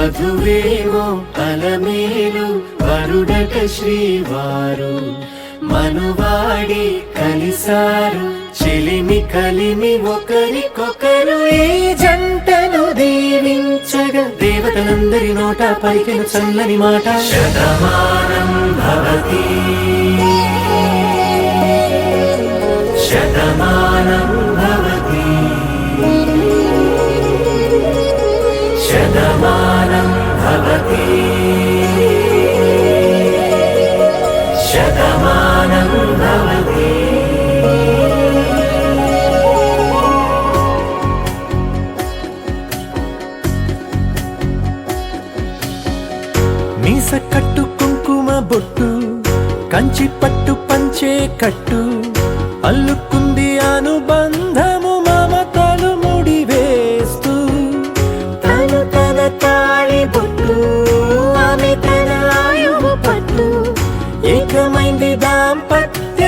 వధువేమో అలమేలు వరుడట శ్రీవారు మనువాడి కలిసారు చెలిమి కలిమి ఒకరికొకరు ఈ జంటను దీవించగా దేవతలందరి నోట పలికిన చల్లని మాట శతమానం భవతి శతమానం భవతి శతమానం భవతి శతమానం భవతి. మీస కట్టు కుంకుమ బొట్టు కంచి పట్టు పంచే కట్టు అల్లుకుంది అనుబంధము మమతలు ముడివేస్తూ తను తన తాళి బొట్టు ఆమె తన ఆయువు పట్టు ఏకమైంది దాంపత్య